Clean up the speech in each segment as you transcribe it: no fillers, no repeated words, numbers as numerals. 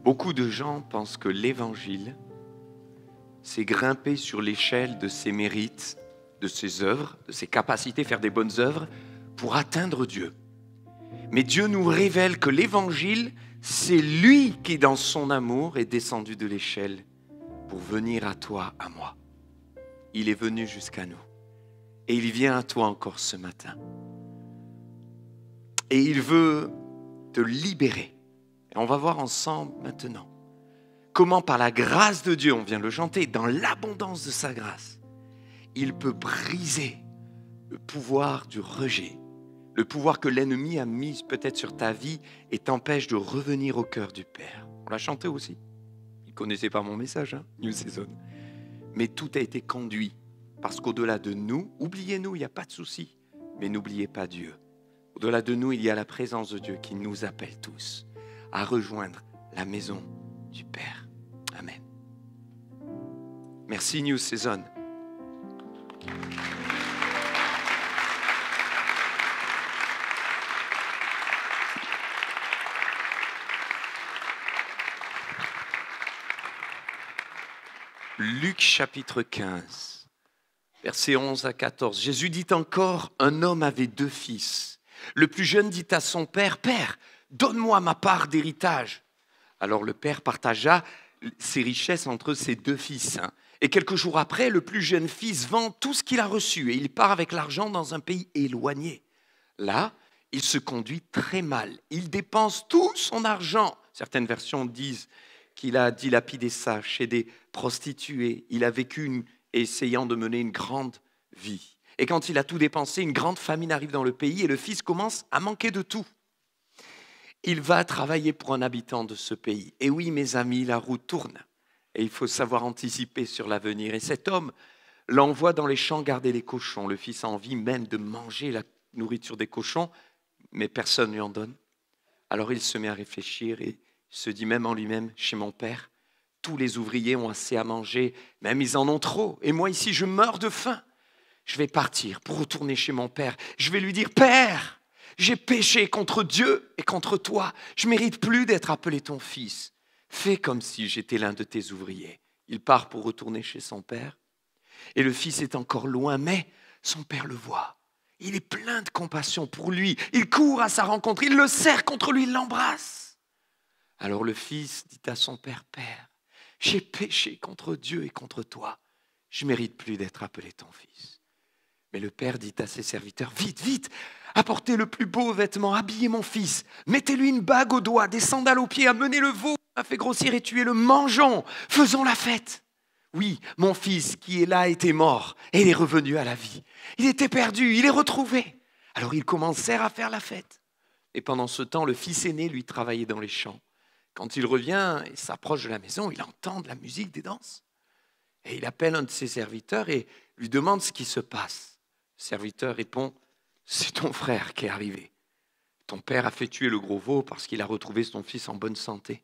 Beaucoup de gens pensent que l'évangile, c'est grimper sur l'échelle de ses mérites, de ses œuvres, de ses capacités, faire des bonnes œuvres pour atteindre Dieu. Mais Dieu nous révèle que l'évangile, c'est lui qui, dans son amour, est descendu de l'échelle pour venir à toi, à moi. Il est venu jusqu'à nous. Et il vient à toi encore ce matin. Et il veut te libérer. Et on va voir ensemble maintenant comment par la grâce de Dieu, on vient le chanter, dans l'abondance de sa grâce, il peut briser le pouvoir du rejet, le pouvoir que l'ennemi a mis peut-être sur ta vie et t'empêche de revenir au cœur du Père. On l'a chanté aussi. Ils ne connaissaient pas mon message, New Season. Mais tout a été conduit parce qu'au-delà de nous, oubliez-nous, il n'y a pas de souci, mais n'oubliez pas Dieu. Au-delà de nous, il y a la présence de Dieu qui nous appelle tous à rejoindre la maison du Père. Amen. Merci New Season. Luc chapitre 15, versets 11 à 14. Jésus dit encore, un homme avait 2 fils. Le plus jeune dit à son père, « Père, donne-moi ma part d'héritage. » Alors le père partagea ses richesses entre ses 2 fils. Et quelques jours après, le plus jeune fils vend tout ce qu'il a reçu et il part avec l'argent dans un pays éloigné. Là, il se conduit très mal. Il dépense tout son argent. Certaines versions disent qu'il a dilapidé ça chez des prostituées. Il a vécu essayant de mener une grande vie. Et quand il a tout dépensé, une grande famine arrive dans le pays et le fils commence à manquer de tout. Il va travailler pour un habitant de ce pays. Et oui, mes amis, la roue tourne. Et il faut savoir anticiper sur l'avenir. Et cet homme l'envoie dans les champs garder les cochons. Le fils a envie même de manger la nourriture des cochons, mais personne ne lui en donne. Alors il se met à réfléchir et se dit même en lui-même, chez mon père, tous les ouvriers ont assez à manger, même ils en ont trop. Et moi ici, je meurs de faim. Je vais partir pour retourner chez mon père. Je vais lui dire, Père, j'ai péché contre Dieu et contre toi. Je ne mérite plus d'être appelé ton fils. Fais comme si j'étais l'un de tes ouvriers. Il part pour retourner chez son père. Et le fils est encore loin, mais son père le voit. Il est plein de compassion pour lui. Il court à sa rencontre. Il le serre contre lui, il l'embrasse. Alors le fils dit à son père, « Père, j'ai péché contre Dieu et contre toi. Je ne mérite plus d'être appelé ton fils. » Mais le père dit à ses serviteurs, « Vite, vite, apportez le plus beau vêtement, habillez mon fils, mettez-lui une bague au doigt, des sandales aux pieds, amenez le veau, a fait grossir et tuez-le, mangeons, faisons la fête. Oui, mon fils qui est là était mort et il est revenu à la vie. Il était perdu, il est retrouvé. » Alors ils commencèrent à faire la fête. Et pendant ce temps, le fils aîné, lui, travaillait dans les champs. Quand il revient et s'approche de la maison, il entend de la musique, des danses. Et il appelle un de ses serviteurs et lui demande ce qui se passe. Le serviteur répond, « C'est ton frère qui est arrivé. Ton père a fait tuer le gros veau parce qu'il a retrouvé son fils en bonne santé. »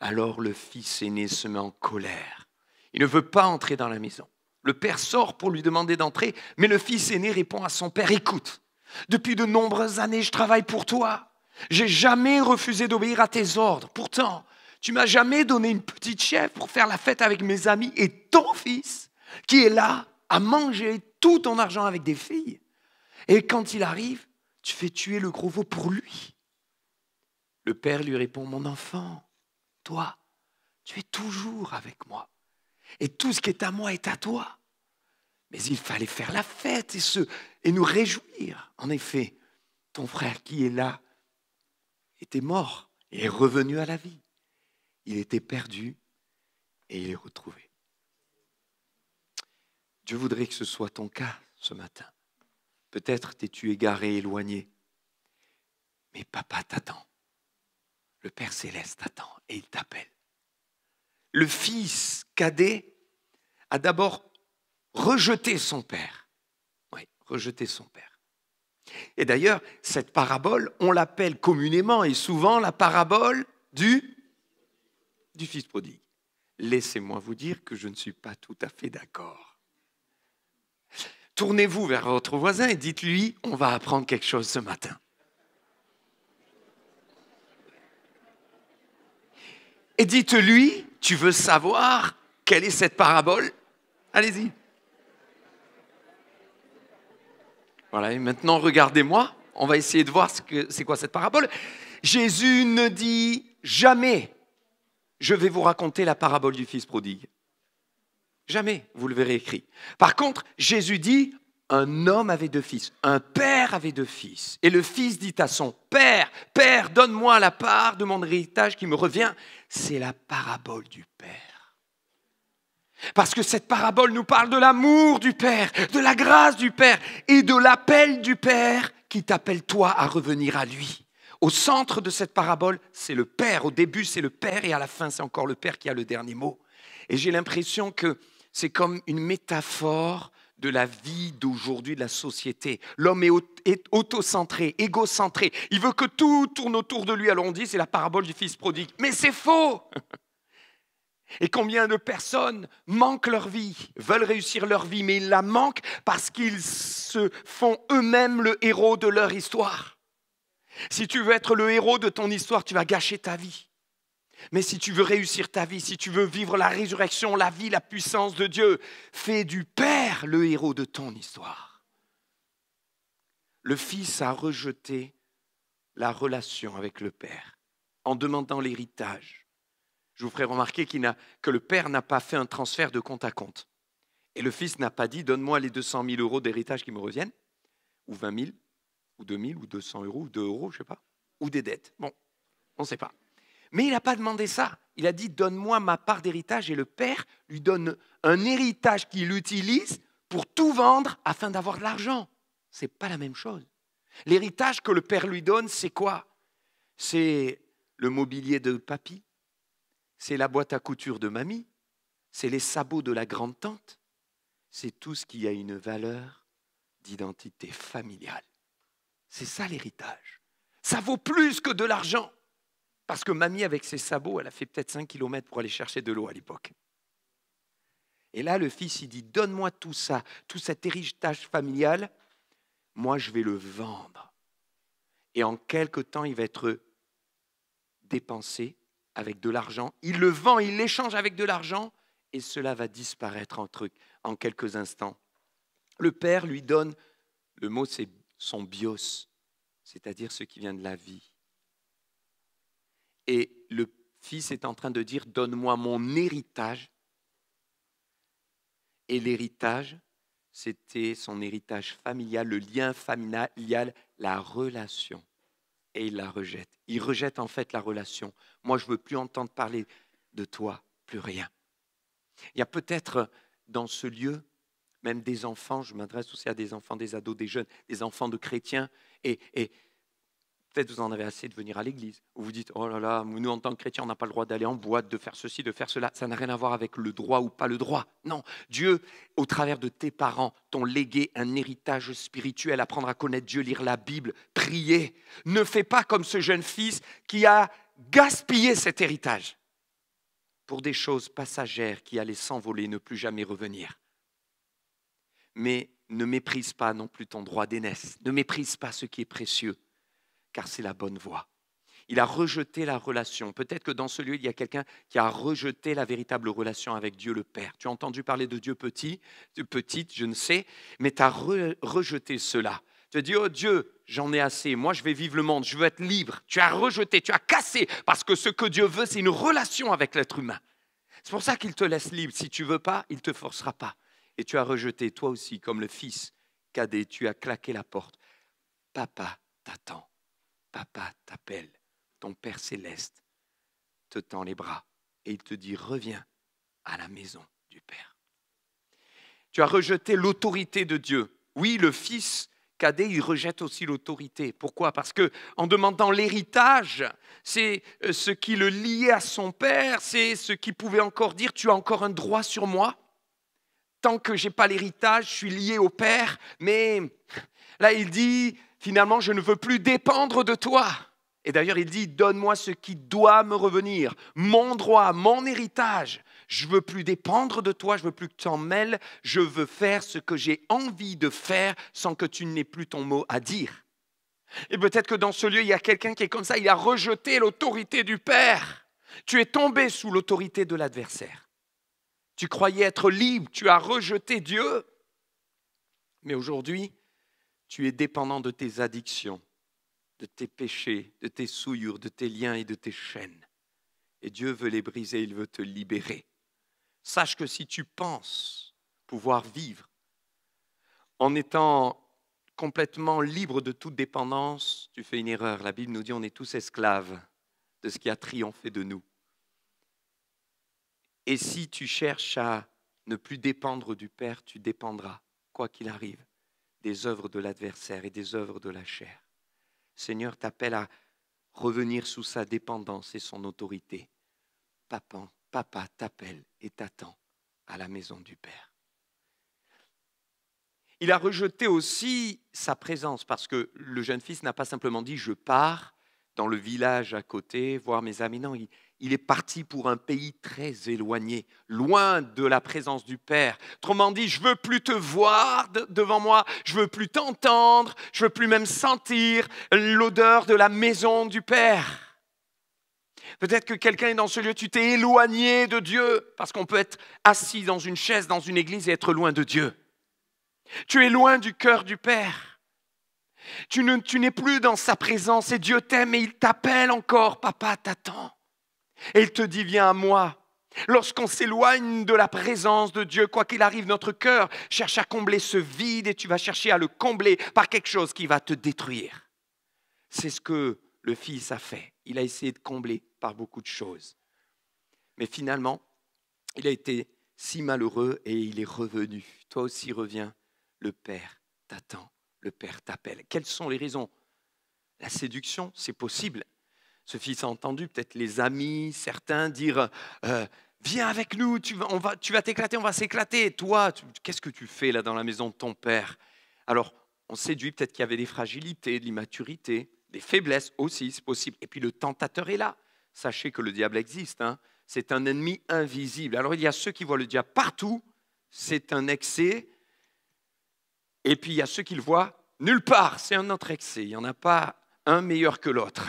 Alors le fils aîné se met en colère. Il ne veut pas entrer dans la maison. Le père sort pour lui demander d'entrer, mais le fils aîné répond à son père, « Écoute, depuis de nombreuses années, je travaille pour toi. J'ai jamais refusé d'obéir à tes ordres. Pourtant, tu m'as jamais donné une petite chèvre pour faire la fête avec mes amis et ton fils, qui est là, à manger tout ton argent avec des filles. Et quand il arrive, tu fais tuer le gros veau pour lui. » Le père lui répond, « Mon enfant, toi, tu es toujours avec moi. Et tout ce qui est à moi est à toi. » Mais il fallait faire la fête et nous réjouir. En effet, ton frère qui est là était mort et est revenu à la vie. Il était perdu et il est retrouvé. Dieu voudrait que ce soit ton cas ce matin. Peut-être t'es-tu égaré, éloigné. Mais papa t'attend. Le Père Céleste t'attend et il t'appelle. Le fils cadet a d'abord rejeté son père. Oui, rejeté son père. Et d'ailleurs, cette parabole, on l'appelle communément et souvent la parabole du fils prodigue. Laissez-moi vous dire que je ne suis pas tout à fait d'accord. Tournez-vous vers votre voisin et dites-lui, on va apprendre quelque chose ce matin. Et dites-lui, tu veux savoir quelle est cette parabole? Allez-y. Voilà, et maintenant regardez-moi, on va essayer de voir c'est quoi cette parabole. Jésus ne dit jamais, je vais vous raconter la parabole du fils prodigue. Jamais, vous le verrez écrit. Par contre, Jésus dit, un homme avait 2 fils, un père avait 2 fils. Et le fils dit à son père, Père, donne-moi la part de mon héritage qui me revient. C'est la parabole du père. Parce que cette parabole nous parle de l'amour du Père, de la grâce du Père et de l'appel du Père qui t'appelle toi à revenir à lui. Au centre de cette parabole, c'est le Père. Au début, c'est le Père et à la fin, c'est encore le Père qui a le dernier mot. Et j'ai l'impression que c'est comme une métaphore de la vie d'aujourd'hui, de la société. L'homme est autocentré, égocentré. Il veut que tout tourne autour de lui. Alors on dit, c'est la parabole du fils prodigue. Mais c'est faux! Et combien de personnes manquent leur vie, veulent réussir leur vie, mais ils la manquent parce qu'ils se font eux-mêmes le héros de leur histoire. Si tu veux être le héros de ton histoire, tu vas gâcher ta vie. Mais si tu veux réussir ta vie, si tu veux vivre la résurrection, la vie, la puissance de Dieu, fais du Père le héros de ton histoire. Le Fils a rejeté la relation avec le Père en demandant l'héritage. Je vous ferai remarquer que le Père n'a pas fait un transfert de compte à compte. Et le Fils n'a pas dit, donne-moi les 200 000 euros d'héritage qui me reviennent, ou 20 000, ou 2 000, ou 200 euros, ou 2 euros, je ne sais pas, ou des dettes. Bon, on ne sait pas. Mais il n'a pas demandé ça. Il a dit, donne-moi ma part d'héritage, et le Père lui donne un héritage qu'il utilise pour tout vendre afin d'avoir de l'argent. Ce n'est pas la même chose. L'héritage que le Père lui donne, c'est quoi? C'est le mobilier de papy, c'est la boîte à couture de mamie, c'est les sabots de la grande-tante, c'est tout ce qui a une valeur d'identité familiale. C'est ça l'héritage. Ça vaut plus que de l'argent. Parce que mamie, avec ses sabots, elle a fait peut-être 5 kilomètres pour aller chercher de l'eau à l'époque. Et là, le fils, il dit, donne-moi tout ça, tout cet héritage familial, moi, je vais le vendre. Et en quelque temps, il va être dépensé avec de l'argent. Il le vend, il l'échange avec de l'argent, et cela va disparaître en quelques instants. Le Père lui donne, le mot c'est son bios, c'est-à-dire ce qui vient de la vie. Et le Fils est en train de dire, donne-moi mon héritage. Et l'héritage, c'était son héritage familial, le lien familial, la relation. Et il la rejette. Il rejette en fait la relation. Moi, je ne veux plus entendre parler de toi, plus rien. Il y a peut-être dans ce lieu, même des enfants, je m'adresse aussi à des enfants, des ados, des jeunes, des enfants de chrétiens, et peut-être vous en avez assez de venir à l'église. Vous vous dites, oh là là, nous en tant que chrétiens, on n'a pas le droit d'aller en boîte, de faire ceci, de faire cela. Ça n'a rien à voir avec le droit ou pas le droit. Non, Dieu, au travers de tes parents, t'ont légué un héritage spirituel, apprendre à connaître Dieu, lire la Bible, prier. Ne fais pas comme ce jeune fils qui a gaspillé cet héritage pour des choses passagères qui allaient s'envoler, ne plus jamais revenir. Mais ne méprise pas non plus ton droit d'aînesse. Ne méprise pas ce qui est précieux, car c'est la bonne voie. Il a rejeté la relation. Peut-être que dans ce lieu, il y a quelqu'un qui a rejeté la véritable relation avec Dieu le Père. Tu as entendu parler de Dieu petit, de petite, je ne sais, mais tu as rejeté cela. Tu as dit, oh Dieu, j'en ai assez, moi je vais vivre le monde, je veux être libre. Tu as rejeté, tu as cassé, parce que ce que Dieu veut, c'est une relation avec l'être humain. C'est pour ça qu'il te laisse libre. Si tu ne veux pas, il ne te forcera pas. Et tu as rejeté, toi aussi, comme le fils cadet, tu as claqué la porte. Papa t'attend, papa t'appelle, ton Père céleste te tend les bras et il te dit, reviens à la maison du Père. Tu as rejeté l'autorité de Dieu. Oui, le fils cadet, il rejette aussi l'autorité. Pourquoi? Parce qu'en demandant l'héritage, c'est ce qui le liait à son père, c'est ce qui pouvait encore dire, tu as encore un droit sur moi. Tant que je n'ai pas l'héritage, je suis lié au Père, mais là il dit, finalement, je ne veux plus dépendre de toi. Et d'ailleurs, il dit, donne-moi ce qui doit me revenir, mon droit, mon héritage. Je ne veux plus dépendre de toi, je ne veux plus que tu en mêles, je veux faire ce que j'ai envie de faire sans que tu n'aies plus ton mot à dire. Et peut-être que dans ce lieu, il y a quelqu'un qui est comme ça, il a rejeté l'autorité du Père. Tu es tombé sous l'autorité de l'adversaire. Tu croyais être libre, tu as rejeté Dieu. Mais aujourd'hui, tu es dépendant de tes addictions, de tes péchés, de tes souillures, de tes liens et de tes chaînes. Et Dieu veut les briser, il veut te libérer. Sache que si tu penses pouvoir vivre en étant complètement libre de toute dépendance, tu fais une erreur. La Bible nous dit qu'on est tous esclaves de ce qui a triomphé de nous. Et si tu cherches à ne plus dépendre du Père, tu dépendras, quoi qu'il arrive, des œuvres de l'adversaire et des œuvres de la chair. Seigneur t'appelle à revenir sous sa dépendance et son autorité. Papa t'appelle et t'attend à la maison du Père. Il a rejeté aussi sa présence parce que le jeune fils n'a pas simplement dit « je pars dans le village à côté voir mes amis ». Non, il est parti pour un pays très éloigné, loin de la présence du Père. Autrement dit, je ne veux plus te voir devant moi, je ne veux plus t'entendre, je ne veux plus même sentir l'odeur de la maison du Père. Peut-être que quelqu'un est dans ce lieu, tu t'es éloigné de Dieu parce qu'on peut être assis dans une chaise, dans une église et être loin de Dieu. Tu es loin du cœur du Père. Tu n'es plus dans sa présence et Dieu t'aime et il t'appelle encore. Papa t'attend. Et il te dit, viens à moi. Lorsqu'on s'éloigne de la présence de Dieu, quoi qu'il arrive, notre cœur cherche à combler ce vide et tu vas chercher à le combler par quelque chose qui va te détruire. C'est ce que le Fils a fait. Il a essayé de combler par beaucoup de choses. Mais finalement, il a été si malheureux et il est revenu. Toi aussi reviens. Le Père t'attend, le Père t'appelle. Quelles sont les raisons? La séduction, c'est possible. Ce fils a entendu peut-être les amis, certains dire viens avec nous, tu vas t'éclater, on va s'éclater. Toi, qu'est-ce que tu fais là dans la maison de ton père? Alors, on séduit, peut-être qu'il y avait des fragilités, de l'immaturité, des faiblesses aussi, c'est possible. Et puis le tentateur est là. Sachez que le diable existe, hein. C'est un ennemi invisible. Alors il y a ceux qui voient le diable partout, c'est un excès. Et puis, il y a ceux qui le voient nulle part, c'est un autre excès. Il n'y en a pas un meilleur que l'autre.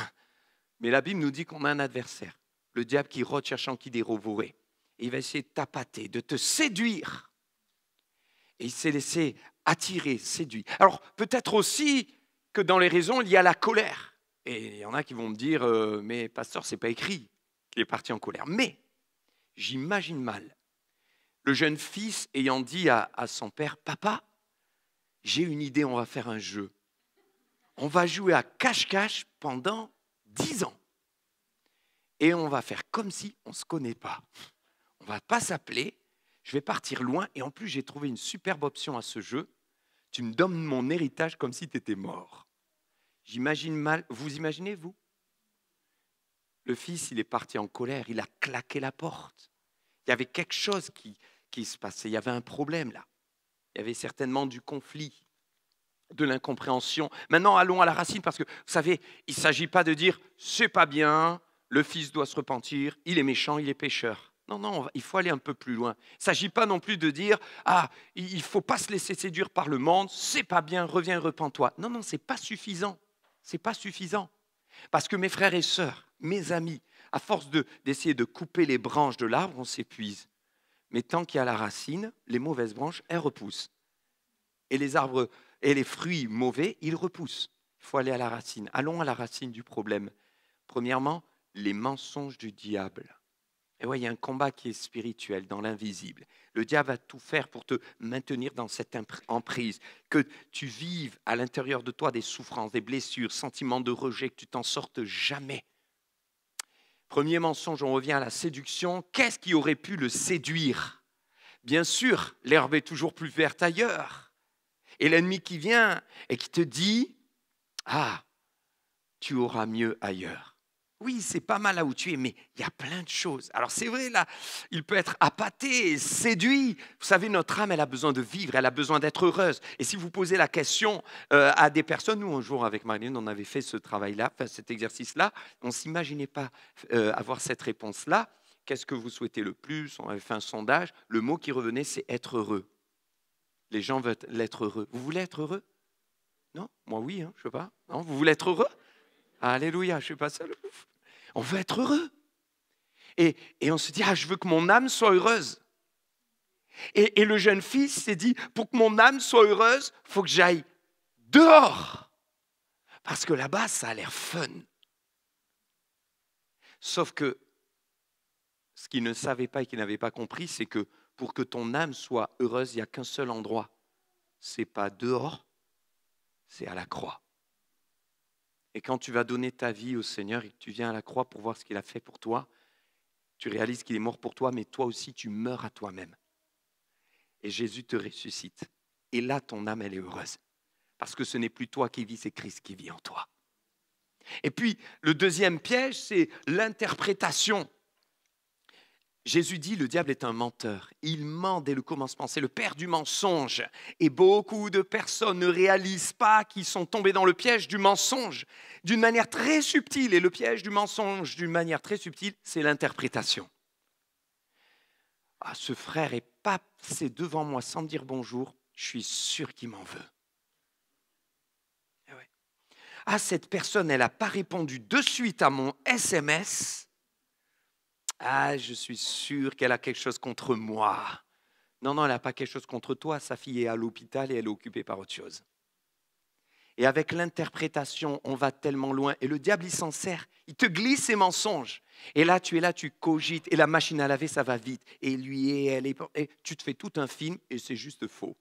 Mais la Bible nous dit qu'on a un adversaire, le diable qui rôde cherchant qui dérobourrer. Et il va essayer de t'appâter, de te séduire. Et il s'est laissé attirer, séduire. Alors, peut-être aussi que dans les raisons, il y a la colère. Et il y en a qui vont me dire, mais pasteur, ce n'est pas écrit qu'il est parti en colère. Mais, j'imagine mal, le jeune fils ayant dit à son père, papa, j'ai une idée, on va faire un jeu. On va jouer à cache-cache pendant 10 ans. Et on va faire comme si on ne se connaît pas. On ne va pas s'appeler, je vais partir loin. Et en plus, j'ai trouvé une superbe option à ce jeu. Tu me donnes mon héritage comme si tu étais mort. J'imagine mal. Vous imaginez, vous? Le fils, il est parti en colère. Il a claqué la porte. Il y avait quelque chose qui se passait. Il y avait un problème là. Il y avait certainement du conflit, de l'incompréhension. Maintenant, allons à la racine parce que, vous savez, il ne s'agit pas de dire « c'est pas bien, le fils doit se repentir, il est méchant, il est pécheur ». Non, non, il faut aller un peu plus loin. Il ne s'agit pas non plus de dire « ah, il ne faut pas se laisser séduire par le monde, c'est pas bien, reviens et repens-toi ». Non, non, ce n'est pas suffisant. C'est pas suffisant. Parce que mes frères et sœurs, mes amis, à force d'essayer de couper les branches de l'arbre, on s'épuise. Mais tant qu'il y a la racine, les mauvaises branches, elles repoussent. Et les arbres et les fruits mauvais, ils repoussent. Il faut aller à la racine. Allons à la racine du problème. Premièrement, les mensonges du diable. Et ouais, il y a un combat qui est spirituel, dans l'invisible. Le diable va tout faire pour te maintenir dans cette emprise, que tu vives à l'intérieur de toi des souffrances, des blessures, sentiments de rejet, que tu t'en sortes jamais. Premier mensonge, on revient à la séduction. Qu'est-ce qui aurait pu le séduire? Bien sûr, l'herbe est toujours plus verte ailleurs. Et l'ennemi qui vient et qui te dit « ah, tu auras mieux ailleurs ». Oui, c'est pas mal là où tu es, mais il y a plein de choses. Alors c'est vrai, là, il peut être appâté, séduit. Vous savez, notre âme, elle a besoin de vivre, elle a besoin d'être heureuse. Et si vous posez la question à des personnes, nous, un jour, avec Marlène, on avait fait ce travail-là, cet exercice-là, on ne s'imaginait pas avoir cette réponse-là. Qu'est-ce que vous souhaitez le plus? On avait fait un sondage. Le mot qui revenait, c'est être heureux. Les gens veulent être heureux. Vous voulez être heureux? Non? Moi, oui, hein, je ne sais pas. Non, vous voulez être heureux? Alléluia, je ne sais pas ça. On veut être heureux. Et on se dit, ah, je veux que mon âme soit heureuse. Et le jeune fils s'est dit, pour que mon âme soit heureuse, il faut que j'aille dehors. Parce que là-bas, ça a l'air fun. Sauf que ce qu'il ne savait pas et qu'il n'avait pas compris, c'est que pour que ton âme soit heureuse, il n'y a qu'un seul endroit. Ce n'est pas dehors, c'est à la croix. Et quand tu vas donner ta vie au Seigneur et que tu viens à la croix pour voir ce qu'il a fait pour toi, tu réalises qu'il est mort pour toi, mais toi aussi, tu meurs à toi-même. Et Jésus te ressuscite. Et là, ton âme, elle est heureuse. Parce que ce n'est plus toi qui vis, c'est Christ qui vit en toi. Et puis, le deuxième piège, c'est l'interprétation. Jésus dit, le diable est un menteur. Il ment dès le commencement. C'est le père du mensonge. Et beaucoup de personnes ne réalisent pas qu'ils sont tombés dans le piège du mensonge d'une manière très subtile. Et le piège du mensonge d'une manière très subtile, c'est l'interprétation. Ah, ce frère est passé devant moi sans me dire bonjour, je suis sûr qu'il m'en veut. Ouais. Ah, cette personne, elle n'a pas répondu de suite à mon SMS. Ah, je suis sûr qu'elle a quelque chose contre moi. Non, elle n'a pas quelque chose contre toi. Sa fille est à l'hôpital et elle est occupée par autre chose. Et avec l'interprétation, on va tellement loin. Et le diable, il s'en sert. Il te glisse ses mensonges. Et là, tu cogites. Et la machine à laver, ça va vite. Et lui et elle. Et tu te fais tout un film et c'est juste faux.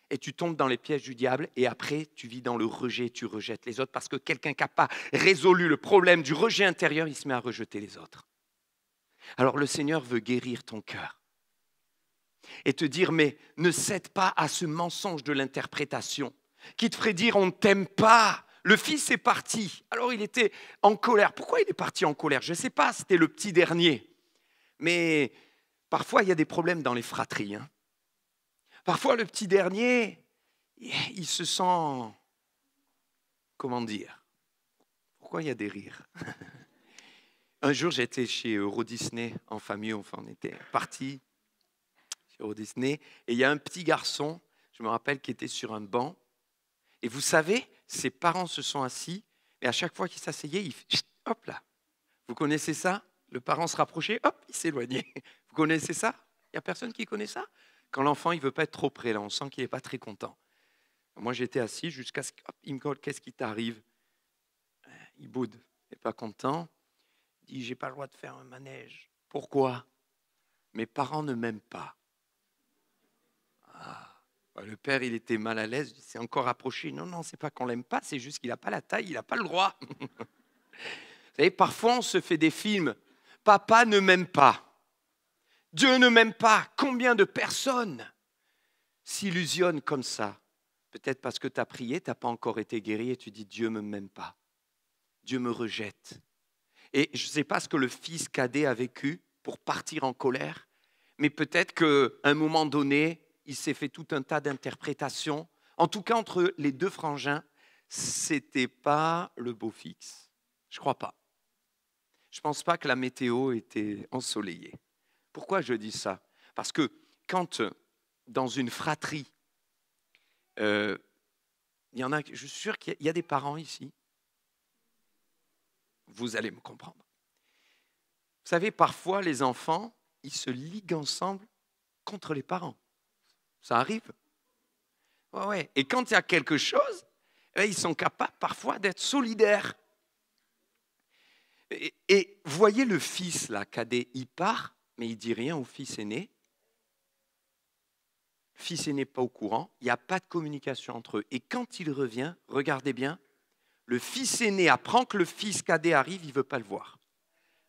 Et tu tombes dans les pièges du diable. Et après, tu vis dans le rejet. Tu rejettes les autres parce que quelqu'un qui n'a pas résolu le problème du rejet intérieur, il se met à rejeter les autres. Alors le Seigneur veut guérir ton cœur. Et te dire, mais ne cède pas à ce mensonge de l'interprétation qui te ferait dire on ne t'aime pas. Le fils est parti. Alors il était en colère. Pourquoi il est parti en colère? Je ne sais pas, c'était le petit dernier. Mais parfois il y a des problèmes dans les fratries. Hein. Parfois le petit dernier, il se sent, comment dire? Pourquoi il y a des rires? Un jour j'étais chez Euro Disney en famille, enfin on était partis chez Euro Disney. Et il y a un petit garçon, je me rappelle, qui était sur un banc. Et vous savez, ses parents se sont assis et à chaque fois qu'il s'asseyait, hop là. Vous connaissez ça? Le parent se rapprochait, hop, il s'éloignait. Vous connaissez ça? Il n'y a personne qui connaît ça? Quand l'enfant, il ne veut pas être trop près, là, on sent qu'il n'est pas très content. Moi, j'étais assis jusqu'à ce qu'il me colle, qu'est-ce qui t'arrive? Il boude, il n'est pas content. Il dit, j'ai pas le droit de faire un manège. Pourquoi? Mes parents ne m'aiment pas. Ah. Le père, il était mal à l'aise, il s'est encore approché. Non, c'est pas qu'on l'aime pas, c'est juste qu'il n'a pas la taille, il n'a pas le droit. Vous savez, parfois on se fait des films. Papa ne m'aime pas. Dieu ne m'aime pas. Combien de personnes s'illusionnent comme ça? Peut-être parce que tu as prié, tu n'as pas encore été guéri et tu dis Dieu ne m'aime pas. Dieu me rejette. Et je ne sais pas ce que le fils cadet a vécu pour partir en colère, mais peut-être qu'à un moment donné, il s'est fait tout un tas d'interprétations. En tout cas, entre les deux frangins, ce n'était pas le beau fixe. Je ne crois pas. Je ne pense pas que la météo était ensoleillée. Pourquoi je dis ça? Parce que quand, dans une fratrie, il y en a, je suis sûr qu'il y a des parents ici. Vous allez me comprendre. Vous savez, parfois, les enfants, ils se liguent ensemble contre les parents. Ça arrive. Ouais. Et quand il y a quelque chose, ils sont capables parfois d'être solidaires. Et voyez le fils, là, cadet, il part, mais il ne dit rien au fils aîné. Le fils aîné n'est pas au courant, il n'y a pas de communication entre eux. Et quand il revient, regardez bien, le fils aîné apprend que le fils cadet arrive, il ne veut pas le voir.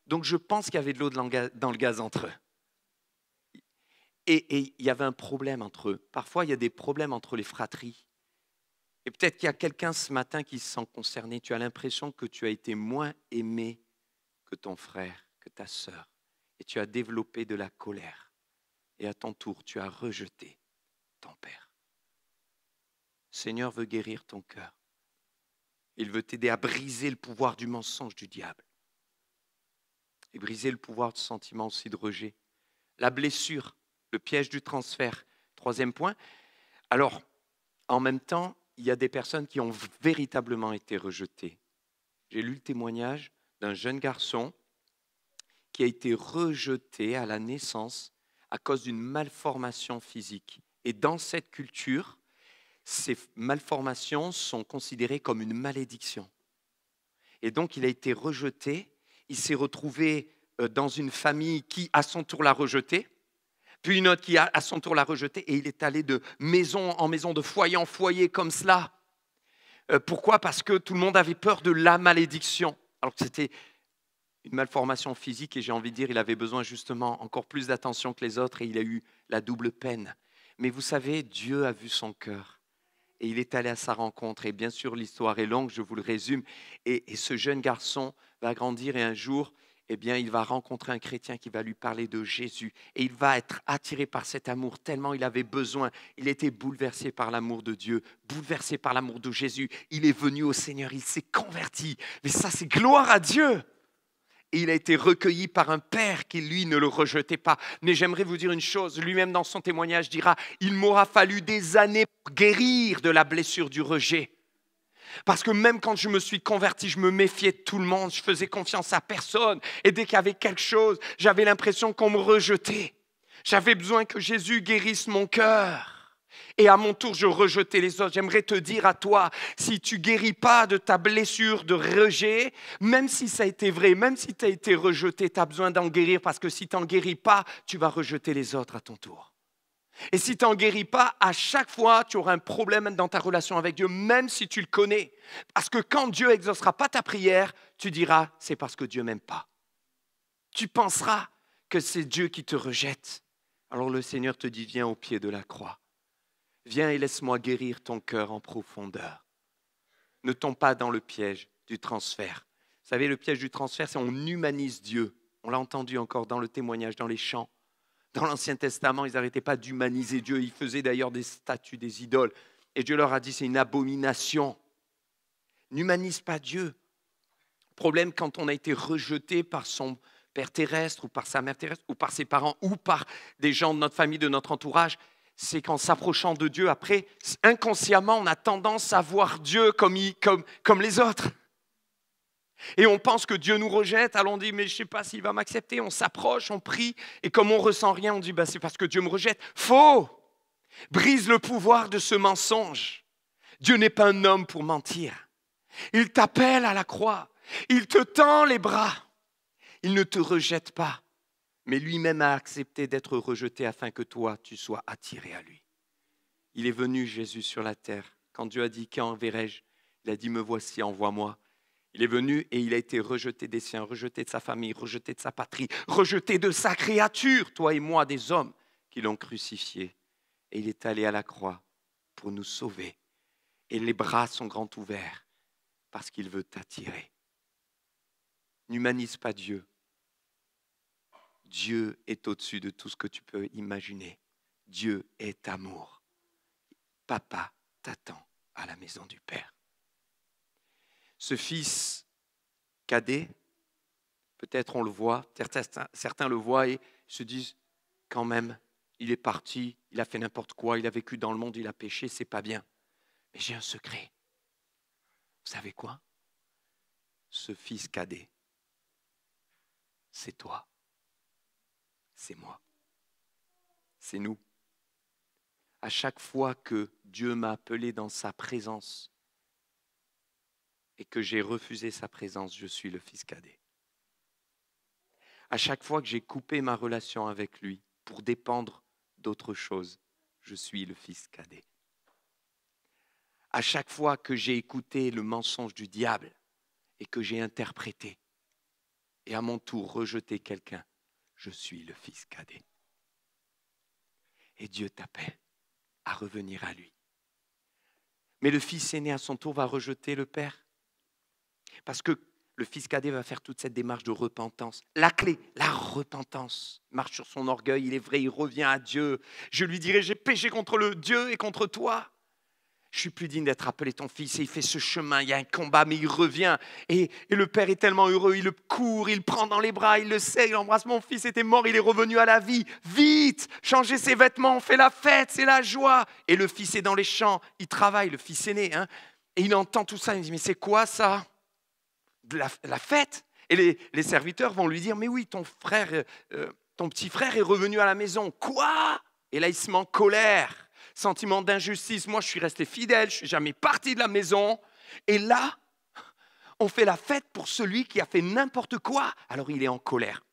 Donc je pense qu'il y avait de l'eau dans le gaz entre eux. Et il y avait un problème entre eux. Parfois, il y a des problèmes entre les fratries. Et peut-être qu'il y a quelqu'un ce matin qui se sent concerné. Tu as l'impression que tu as été moins aimé que ton frère, que ta sœur. Et tu as développé de la colère. Et à ton tour, tu as rejeté ton père. Le Seigneur veut guérir ton cœur. Il veut t'aider à briser le pouvoir du mensonge du diable. Et briser le pouvoir du sentiment aussi de rejet. La blessure. Le piège du transfert. Troisième point. Alors, en même temps, il y a des personnes qui ont véritablement été rejetées. J'ai lu le témoignage d'un jeune garçon. qui a été rejeté à la naissance à cause d'une malformation physique. Et dans cette culture, ces malformations sont considérées comme une malédiction. Et donc, il a été rejeté. Il s'est retrouvé dans une famille qui, à son tour, l'a rejeté. Puis une autre qui, à son tour, l'a rejeté. Et il est allé de maison en maison, de foyer en foyer, comme cela. Pourquoi ? Parce que tout le monde avait peur de la malédiction. Alors que c'était une malformation physique et j'ai envie de dire, il avait besoin justement encore plus d'attention que les autres et il a eu la double peine. Mais vous savez, Dieu a vu son cœur et il est allé à sa rencontre. Et bien sûr, l'histoire est longue, je vous le résume. Et ce jeune garçon va grandir et un jour, eh bien, il va rencontrer un chrétien qui va lui parler de Jésus. Et il va être attiré par cet amour tellement il avait besoin. Il était bouleversé par l'amour de Dieu, bouleversé par l'amour de Jésus. Il est venu au Seigneur, il s'est converti. Mais ça, c'est gloire à Dieu. Et il a été recueilli par un père qui, lui, ne le rejetait pas. Mais j'aimerais vous dire une chose, lui-même dans son témoignage dira, il m'aura fallu des années pour guérir de la blessure du rejet. Parce que même quand je me suis converti, je me méfiais de tout le monde, je faisais confiance à personne. Et dès qu'il y avait quelque chose, j'avais l'impression qu'on me rejetait. J'avais besoin que Jésus guérisse mon cœur. Et à mon tour, je rejetais les autres. J'aimerais te dire à toi, si tu ne guéris pas de ta blessure de rejet, même si ça a été vrai, même si tu as été rejeté, tu as besoin d'en guérir parce que si tu n'en guéris pas, tu vas rejeter les autres à ton tour. Et si tu n'en guéris pas, à chaque fois, tu auras un problème dans ta relation avec Dieu, même si tu le connais. Parce que quand Dieu n'exaucera pas ta prière, tu diras, c'est parce que Dieu ne m'aime pas. Tu penseras que c'est Dieu qui te rejette. Alors le Seigneur te dit, viens au pied de la croix. Viens et laisse-moi guérir ton cœur en profondeur. Ne tombe pas dans le piège du transfert. Vous savez, le piège du transfert, c'est on humanise Dieu. On l'a entendu encore dans le témoignage, dans les chants. Dans l'Ancien Testament, ils n'arrêtaient pas d'humaniser Dieu. Ils faisaient d'ailleurs des statues, des idoles. Et Dieu leur a dit, c'est une abomination. N'humanise pas Dieu. Le problème, quand on a été rejeté par son père terrestre ou par sa mère terrestre ou par ses parents ou par des gens de notre famille, de notre entourage, c'est qu'en s'approchant de Dieu, après, inconsciemment, on a tendance à voir Dieu comme les autres. Et on pense que Dieu nous rejette, alors on dit, mais je ne sais pas s'il va m'accepter. On s'approche, on prie, et comme on ne ressent rien, on dit, c'est parce que Dieu me rejette. Faux! Brise le pouvoir de ce mensonge. Dieu n'est pas un homme pour mentir. Il t'appelle à la croix. Il te tend les bras. Il ne te rejette pas. Mais lui-même a accepté d'être rejeté afin que toi, tu sois attiré à lui. Il est venu, Jésus, sur la terre. Quand Dieu a dit, qui enverrai-je ? Il a dit, me voici, envoie-moi. Il est venu et il a été rejeté des siens, rejeté de sa famille, rejeté de sa patrie, rejeté de sa créature, toi et moi, des hommes qui l'ont crucifié. Et il est allé à la croix pour nous sauver. Et les bras sont grands ouverts parce qu'il veut t'attirer. N'humanise pas Dieu. Dieu est au-dessus de tout ce que tu peux imaginer. Dieu est amour. Papa t'attend à la maison du Père. Ce fils cadet, peut-être on le voit, certains le voient et se disent quand même, il est parti, il a fait n'importe quoi, il a vécu dans le monde, il a péché, c'est pas bien. Mais j'ai un secret. Vous savez quoi ? Ce fils cadet, c'est toi. C'est moi. C'est nous. À chaque fois que Dieu m'a appelé dans sa présence et que j'ai refusé sa présence, je suis le fils cadet. À chaque fois que j'ai coupé ma relation avec lui pour dépendre d'autre chose, je suis le fils cadet. À chaque fois que j'ai écouté le mensonge du diable et que j'ai interprété et à mon tour rejeté quelqu'un, je suis le fils cadet. Et Dieu t'appelle à revenir à lui. Mais le fils aîné à son tour va rejeter le père. Parce que le fils cadet va faire toute cette démarche de repentance. La clé, la repentance. Il marche sur son orgueil, il est vrai, il revient à Dieu. Je lui dirai, j'ai péché contre le Dieu et contre toi. Je suis plus digne d'être appelé ton fils. Et il fait ce chemin, il y a un combat, mais il revient. Et le père est tellement heureux, il le court, il le prend dans les bras, il le sait, il embrasse, mon fils était mort, il est revenu à la vie. Vite, changez ses vêtements, on fait la fête, c'est la joie. Et le fils est dans les champs, il travaille, le fils aîné. Et il entend tout ça, il dit, mais c'est quoi ça ? La fête ? Et les serviteurs vont lui dire, mais oui, ton petit frère est revenu à la maison. Quoi? Et là, il se met en colère, sentiment d'injustice. Moi, je suis resté fidèle, je ne suis jamais parti de la maison. Et là, on fait la fête pour celui qui a fait n'importe quoi. Alors, il est en colère.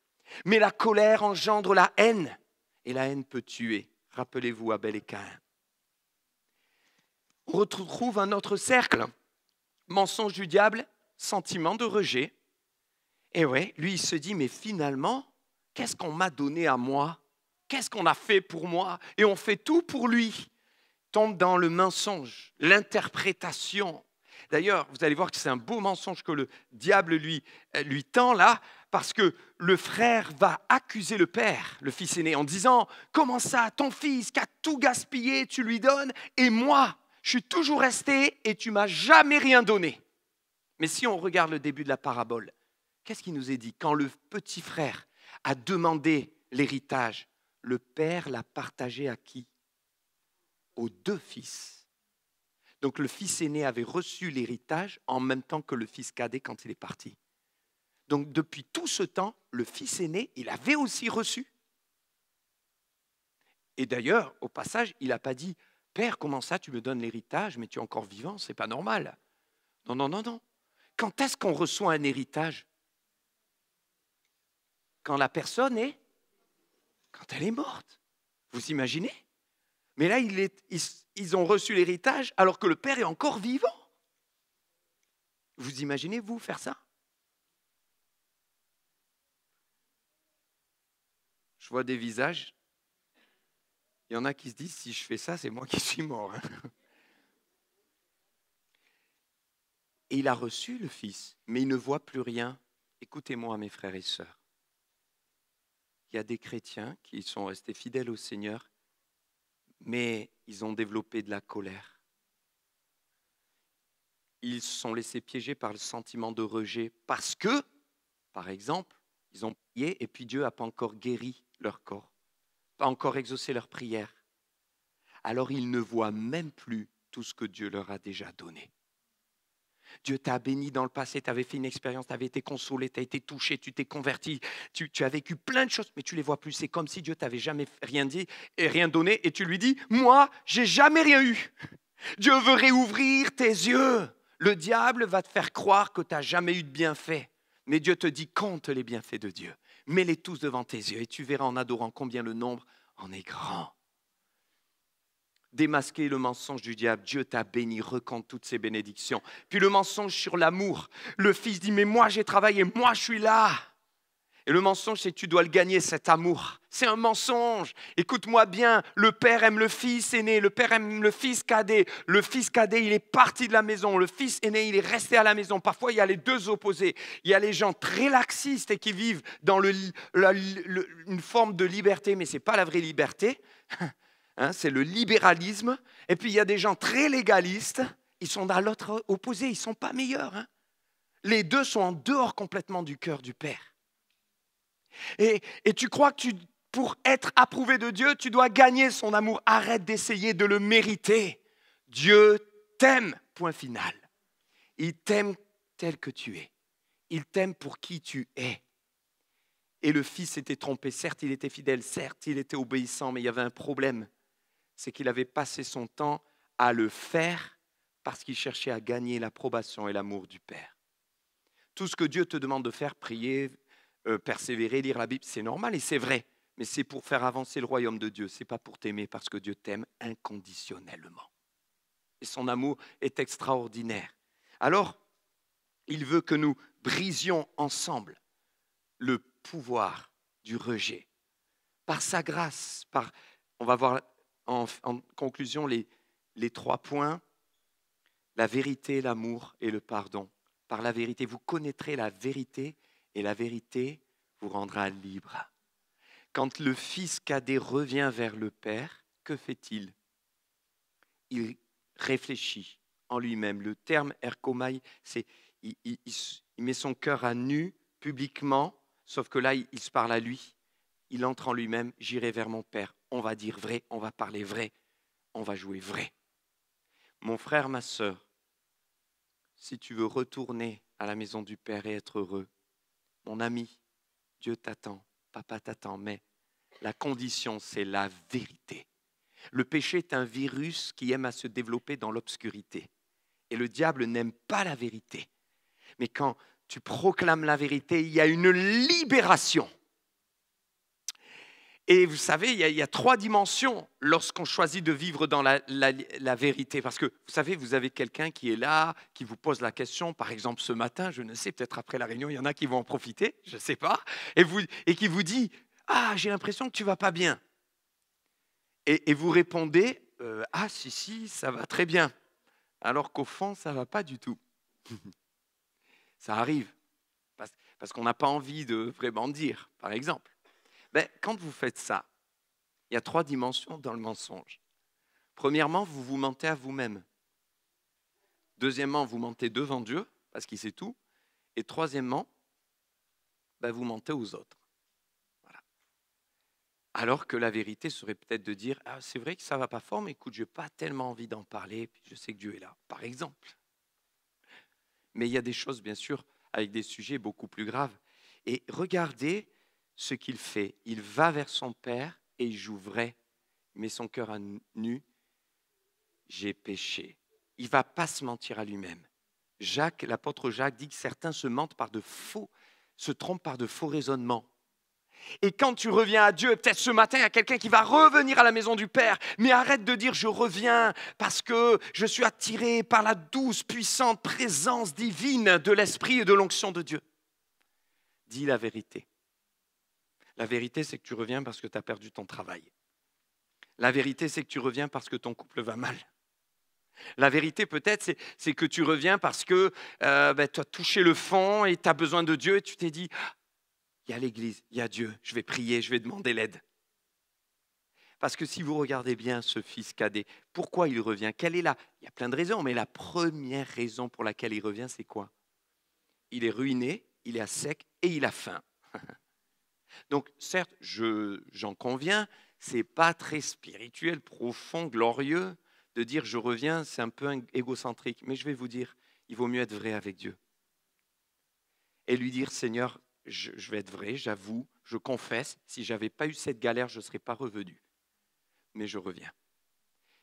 Mais la colère engendre la haine. Et la haine peut tuer. Rappelez-vous Abel et Caïn. On retrouve un autre cercle. Mensonge du diable, sentiment de rejet. Et ouais, lui, il se dit, mais finalement, qu'est-ce qu'on m'a donné à moi? Qu'est-ce qu'on a fait pour moi? Et on fait tout pour lui. Tombe dans le mensonge, l'interprétation. D'ailleurs, vous allez voir que c'est un beau mensonge que le diable lui tend là, parce que le frère va accuser le père, le fils aîné, en disant, comment ça, ton fils qui a tout gaspillé, tu lui donnes, et moi, je suis toujours resté et tu m'as jamais rien donné. Mais si on regarde le début de la parabole, qu'est-ce qui nous est dit? Quand le petit frère a demandé l'héritage, le père l'a partagé à qui? Aux deux fils. Donc le fils aîné avait reçu l'héritage en même temps que le fils cadet quand il est parti. Donc depuis tout ce temps, le fils aîné, il avait aussi reçu. Et d'ailleurs, au passage, il n'a pas dit, Père, comment ça tu me donnes l'héritage, mais tu es encore vivant, c'est pas normal. Non, non, non, non. Quand est-ce qu'on reçoit un héritage? Quand la personne est, quand elle est morte. Vous imaginez? Mais là, ils ont reçu l'héritage alors que le père est encore vivant. Vous imaginez, vous, faire ça? Je vois des visages. Il y en a qui se disent, si je fais ça, c'est moi qui suis mort. Et il a reçu le fils, mais il ne voit plus rien. Écoutez-moi, mes frères et sœurs. Il y a des chrétiens qui sont restés fidèles au Seigneur, mais ils ont développé de la colère. Ils se sont laissés piéger par le sentiment de rejet parce que, par exemple, ils ont prié et puis Dieu n'a pas encore guéri leur corps, pas encore exaucé leur prière. Alors ils ne voient même plus tout ce que Dieu leur a déjà donné. Dieu t'a béni dans le passé, tu avais fait une expérience, tu avais été consolé, tu as été touché, tu t'es converti, tu as vécu plein de choses, mais tu ne les vois plus. C'est comme si Dieu t'avait jamais rien dit et rien donné et tu lui dis, moi, j'ai jamais rien eu. Dieu veut réouvrir tes yeux. Le diable va te faire croire que tu n'as jamais eu de bienfaits. Mais Dieu te dit, compte les bienfaits de Dieu. Mets-les tous devant tes yeux et tu verras en adorant combien le nombre en est grand. Démasquer le mensonge du diable, Dieu t'a béni, recompte toutes ses bénédictions. Puis le mensonge sur l'amour, le fils dit, mais moi j'ai travaillé, moi je suis là. Et le mensonge, c'est que tu dois le gagner, cet amour. C'est un mensonge. Écoute-moi bien, le père aime le fils aîné, le père aime le fils cadet. Le fils cadet, il est parti de la maison. Le fils aîné, il est resté à la maison. Parfois, il y a les deux opposés. Il y a les gens très laxistes et qui vivent dans une forme de liberté, mais ce n'est pas la vraie liberté. C'est le libéralisme. Et puis, il y a des gens très légalistes. Ils sont dans l'autre opposé. Ils ne sont pas meilleurs. Les deux sont en dehors complètement du cœur du Père. Et tu crois que pour être approuvé de Dieu, tu dois gagner son amour. Arrête d'essayer de le mériter. Dieu t'aime, point final. Il t'aime tel que tu es. Il t'aime pour qui tu es. Et le fils était trompé. Certes, il était fidèle. Certes, il était obéissant. Mais il y avait un problème. C'est qu'il avait passé son temps à le faire parce qu'il cherchait à gagner l'approbation et l'amour du Père. Tout ce que Dieu te demande de faire, prier, persévérer, lire la Bible, c'est normal et c'est vrai. Mais c'est pour faire avancer le royaume de Dieu. Ce n'est pas pour t'aimer parce que Dieu t'aime inconditionnellement. Et son amour est extraordinaire. Alors, il veut que nous brisions ensemble le pouvoir du rejet. Par sa grâce, on va voir en conclusion les 3 points, la vérité, l'amour et le pardon. Par la vérité, vous connaîtrez la vérité et la vérité vous rendra libre. Quand le fils cadet revient vers le père, que fait-il? Il réfléchit en lui-même. Le terme erkomai, c'est il met son cœur à nu publiquement, sauf que là, il se parle à lui. Il entre en lui-même, j'irai vers mon père. On va dire vrai, on va parler vrai, on va jouer vrai. Mon frère, ma sœur, si tu veux retourner à la maison du Père et être heureux, Mon ami, Dieu t'attend, papa t'attend, mais la condition, c'est la vérité. Le péché est un virus qui aime à se développer dans l'obscurité. Et le diable n'aime pas la vérité. Mais quand tu proclames la vérité, il y a une libération. Et vous savez, il y a 3 dimensions lorsqu'on choisit de vivre dans la vérité. Parce que, vous savez, vous avez quelqu'un qui est là, qui vous pose la question, par exemple ce matin, je ne sais, peut-être après la réunion, il y en a qui vont en profiter, je ne sais pas, et qui vous dit « Ah, j'ai l'impression que tu ne vas pas bien ». Et vous répondez « Ah, si, ça va très bien ». Alors qu'au fond, ça ne va pas du tout. Ça arrive, parce qu'on n'a pas envie de vraiment dire, par exemple. Ben, quand vous faites ça, il y a 3 dimensions dans le mensonge. Premièrement, vous vous mentez à vous-même. Deuxièmement, vous mentez devant Dieu, parce qu'il sait tout. Et troisièmement, ben, vous mentez aux autres. Voilà. Alors que la vérité serait peut-être de dire « Ah, c'est vrai que ça ne va pas fort, mais écoute, je n'ai pas tellement envie d'en parler, puis je sais que Dieu est là. » Par exemple. Mais il y a des choses, bien sûr, avec des sujets beaucoup plus graves. Et regardez ce qu'il fait. Il va vers son père et il joue vrai. Il met son cœur à nu. J'ai péché. Il ne va pas se mentir à lui-même. L'apôtre Jacques dit que certains se trompent par de faux raisonnements. Et quand tu reviens à Dieu, peut-être ce matin, il y a quelqu'un qui va revenir à la maison du Père, mais arrête de dire « je reviens parce que je suis attiré par la douce, puissante présence divine de l'Esprit et de l'onction de Dieu ». Dis la vérité. La vérité, c'est que tu reviens parce que tu as perdu ton travail. La vérité, c'est que tu reviens parce que ton couple va mal. La vérité, peut-être, c'est que tu reviens parce que tu as touché le fond et tu as besoin de Dieu et tu t'es dit « il y a l'Église, il y a Dieu, je vais prier, je vais demander l'aide ». Parce que si vous regardez bien ce fils cadet, pourquoi il revient? Il y a plein de raisons, mais la première raison pour laquelle il revient, c'est quoi? Il est ruiné, il est à sec et il a faim. Donc, certes, j'en conviens, ce n'est pas très spirituel, profond, glorieux de dire je reviens, c'est un peu égocentrique. Mais je vais vous dire, il vaut mieux être vrai avec Dieu. Et lui dire, Seigneur, je vais être vrai, j'avoue, je confesse, si je n'avais pas eu cette galère, je ne serais pas revenu. Mais je reviens.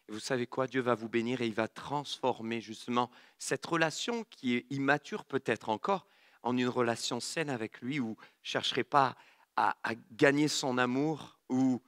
Et vous savez quoi? Dieu va vous bénir et il va transformer justement cette relation qui est immature peut-être encore en une relation saine avec lui où vous ne chercherez pas à gagner son amour ou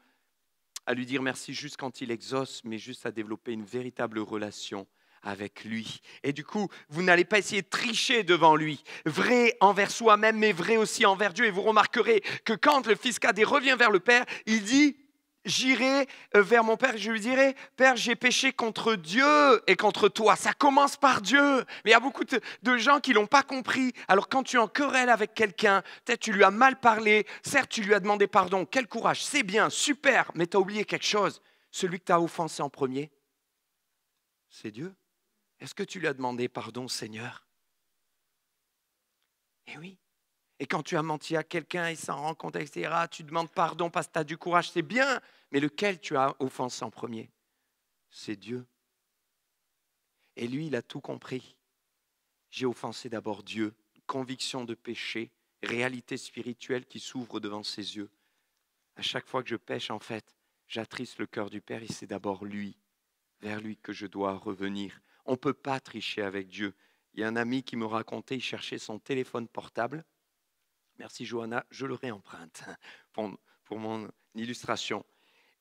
à lui dire merci juste quand il exauce, mais juste à développer une véritable relation avec lui. Et du coup, vous n'allez pas essayer de tricher devant lui, vrai envers soi-même, mais vrai aussi envers Dieu. Et vous remarquerez que quand le fils cadet revient vers le Père, il dit « J'irai vers mon Père et je lui dirai « Père, j'ai péché contre Dieu et contre toi. » Ça commence par Dieu. Mais il y a beaucoup de gens qui ne l'ont pas compris. Alors quand tu es en querelle avec quelqu'un, peut-être tu lui as mal parlé, certes tu lui as demandé pardon, quel courage, c'est bien, super, mais tu as oublié quelque chose. Celui que tu as offensé en premier, c'est Dieu. Est-ce que tu lui as demandé pardon, Seigneur? Eh oui. Et quand tu as menti à quelqu'un, il s'en rend compte, etc., tu demandes pardon parce que tu as du courage, c'est bien. Mais lequel tu as offensé en premier? C'est Dieu. Et lui, il a tout compris. J'ai offensé d'abord Dieu, conviction de péché, réalité spirituelle qui s'ouvre devant ses yeux. À chaque fois que je pêche, en fait, j'attriste le cœur du Père et c'est d'abord lui, vers lui que je dois revenir. On ne peut pas tricher avec Dieu. Il y a un ami qui me racontait, il cherchait son téléphone portable. Merci Johanna, je le réemprunte pour mon illustration.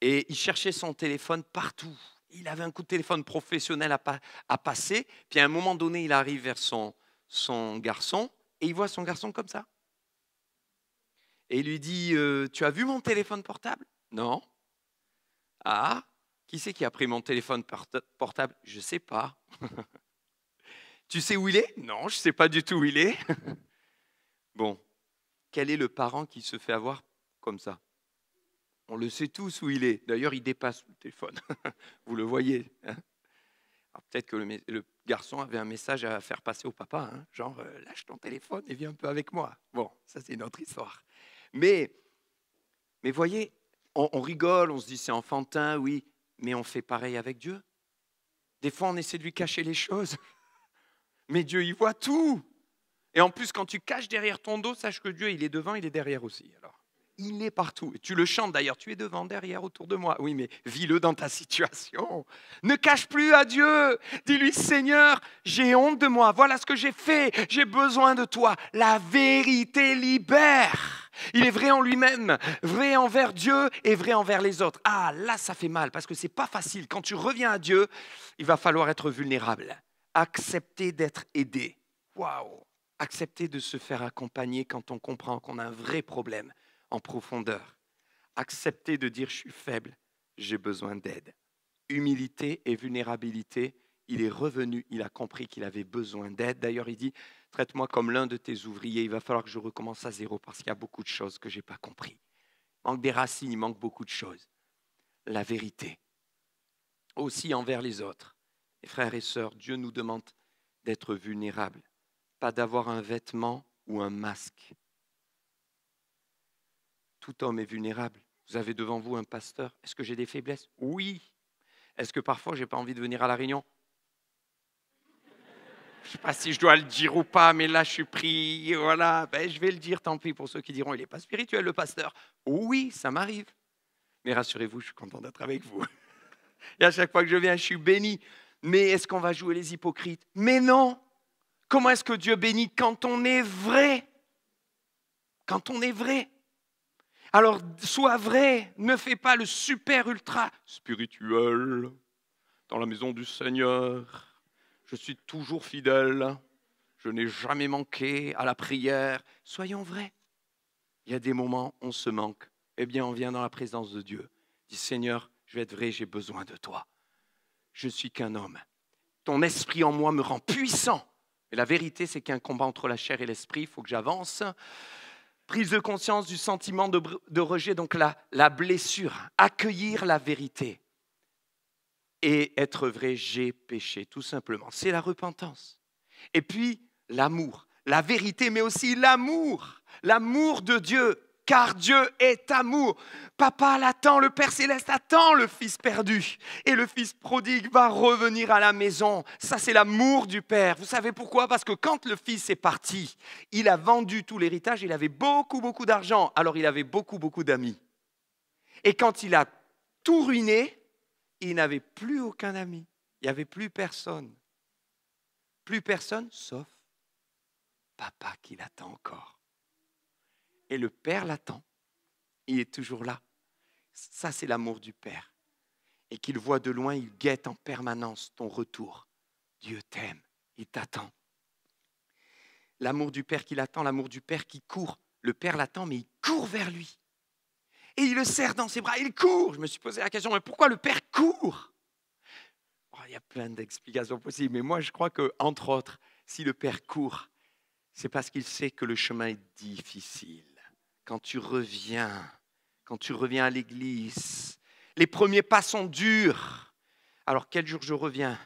Et il cherchait son téléphone partout. Il avait un coup de téléphone professionnel à passer. Puis à un moment donné, il arrive vers son garçon et il voit son garçon comme ça. Et il lui dit, tu as vu mon téléphone portable? Non. Ah, qui c'est qui a pris mon téléphone portable? Je ne sais pas. Tu sais où il est? Non, je ne sais pas du tout où il est. Bon, quel est le parent qui se fait avoir comme ça? On le sait tous où il est. D'ailleurs, il dépasse le téléphone. Vous le voyez. Hein? Alors, peut-être que le garçon avait un message à faire passer au papa, hein, genre lâche ton téléphone et viens un peu avec moi. Bon, ça c'est une autre histoire. Mais voyez, on rigole, on se dit c'est enfantin, oui, mais on fait pareil avec Dieu. Des fois, on essaie de lui cacher les choses. Mais Dieu, il voit tout. Et en plus, quand tu caches derrière ton dos, sache que Dieu, il est devant, il est derrière aussi. Alors, il est partout. Et tu le chantes d'ailleurs, tu es devant, derrière, autour de moi. Oui, mais vis-le dans ta situation. Ne cache plus à Dieu. Dis-lui, Seigneur, j'ai honte de moi. Voilà ce que j'ai fait. J'ai besoin de toi. La vérité libère. Il est vrai en lui-même, vrai envers Dieu et vrai envers les autres. Ah, là, ça fait mal parce que c'est pas facile. Quand tu reviens à Dieu, il va falloir être vulnérable. Accepter d'être aidé. Waouh! Accepter de se faire accompagner quand on comprend qu'on a un vrai problème en profondeur. Accepter de dire je suis faible, j'ai besoin d'aide. Humilité et vulnérabilité, il est revenu, il a compris qu'il avait besoin d'aide. D'ailleurs, il dit, traite-moi comme l'un de tes ouvriers, il va falloir que je recommence à zéro parce qu'il y a beaucoup de choses que je n'ai pas compris. Il manque des racines, il manque beaucoup de choses. La vérité, aussi envers les autres. Et frères et sœurs, Dieu nous demande d'être vulnérables, pas d'avoir un vêtement ou un masque. Tout homme est vulnérable. Vous avez devant vous un pasteur. Est-ce que j'ai des faiblesses? Oui. Est-ce que parfois, je n'ai pas envie de venir à la réunion? Je ne sais pas si je dois le dire ou pas, mais là, je suis pris. Voilà, je vais le dire, tant pis pour ceux qui diront, il n'est pas spirituel, le pasteur. Oui, ça m'arrive. Mais rassurez-vous, je suis content d'être avec vous. Et à chaque fois que je viens, je suis béni. Mais est-ce qu'on va jouer les hypocrites? Mais non. Comment est-ce que Dieu bénit? Quand on est vrai. Quand on est vrai. Alors, sois vrai, ne fais pas le super ultra spirituel dans la maison du Seigneur. Je suis toujours fidèle, je n'ai jamais manqué à la prière. Soyons vrais. Il y a des moments où on se manque. Eh bien, on vient dans la présence de Dieu. Dis, Seigneur, je vais être vrai, j'ai besoin de toi. Je suis qu'un homme. Ton esprit en moi me rend puissant. Et la vérité, c'est qu'il y a un combat entre la chair et l'esprit. Il faut que j'avance. Prise de conscience du sentiment de rejet, donc la blessure, accueillir la vérité et être vrai, j'ai péché, tout simplement. C'est la repentance. Et puis, l'amour, la vérité, mais aussi l'amour de Dieu, car Dieu est amour. Papa l'attend, le Père Céleste attend le Fils perdu. Et le Fils prodigue va revenir à la maison. Ça, c'est l'amour du Père. Vous savez pourquoi? Parce que quand le Fils est parti, il a vendu tout l'héritage, il avait beaucoup, beaucoup d'argent. Alors, il avait beaucoup, beaucoup d'amis. Et quand il a tout ruiné, il n'avait plus aucun ami. Il n'y avait plus personne. Plus personne, sauf papa qui l'attend encore. Et le Père l'attend. Il est toujours là. Ça, c'est l'amour du Père. Et qu'il voit de loin, il guette en permanence ton retour. Dieu t'aime, il t'attend. L'amour du Père qui l'attend, l'amour du Père qui court. Le Père l'attend, mais il court vers lui. Et il le serre dans ses bras, il court. Je me suis posé la question, mais pourquoi le Père court? Il y a plein d'explications possibles, mais moi, je crois que, entre autres, si le Père court, c'est parce qu'il sait que le chemin est difficile. Quand tu reviens à l'église, les premiers pas sont durs. Alors, quel jour je reviens?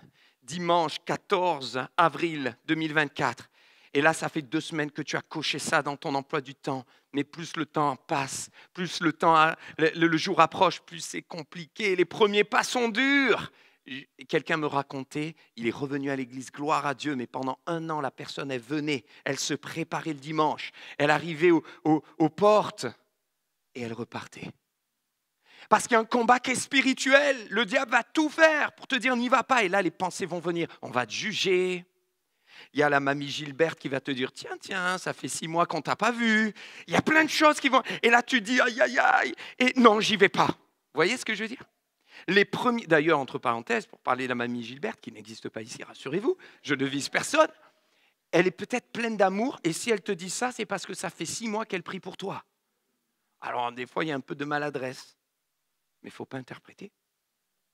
Dimanche 14 avril 2024. Et là, ça fait 2 semaines que tu as coché ça dans ton emploi du temps. Mais plus le temps passe, plus le jour approche, plus c'est compliqué. Les premiers pas sont durs. Quelqu'un me racontait, il est revenu à l'église, gloire à Dieu, mais pendant 1 an, la personne, elle venait, elle se préparait le dimanche, elle arrivait aux portes et elle repartait. Parce qu'il y a un combat qui est spirituel, le diable va tout faire pour te dire n'y va pas. Et là, les pensées vont venir, on va te juger. Il y a la mamie Gilberte qui va te dire tiens, ça fait 6 mois qu'on ne t'a pas vu. Il y a plein de choses qui vont... Et là, tu dis aïe, aïe, aïe. Et non, j'y vais pas. Vous voyez ce que je veux dire? Les premiers, d'ailleurs, entre parenthèses, pour parler de la mamie Gilberte, qui n'existe pas ici, rassurez-vous, je ne vise personne, elle est peut-être pleine d'amour, et si elle te dit ça, c'est parce que ça fait 6 mois qu'elle prie pour toi. Alors, des fois, il y a un peu de maladresse, mais il ne faut pas interpréter.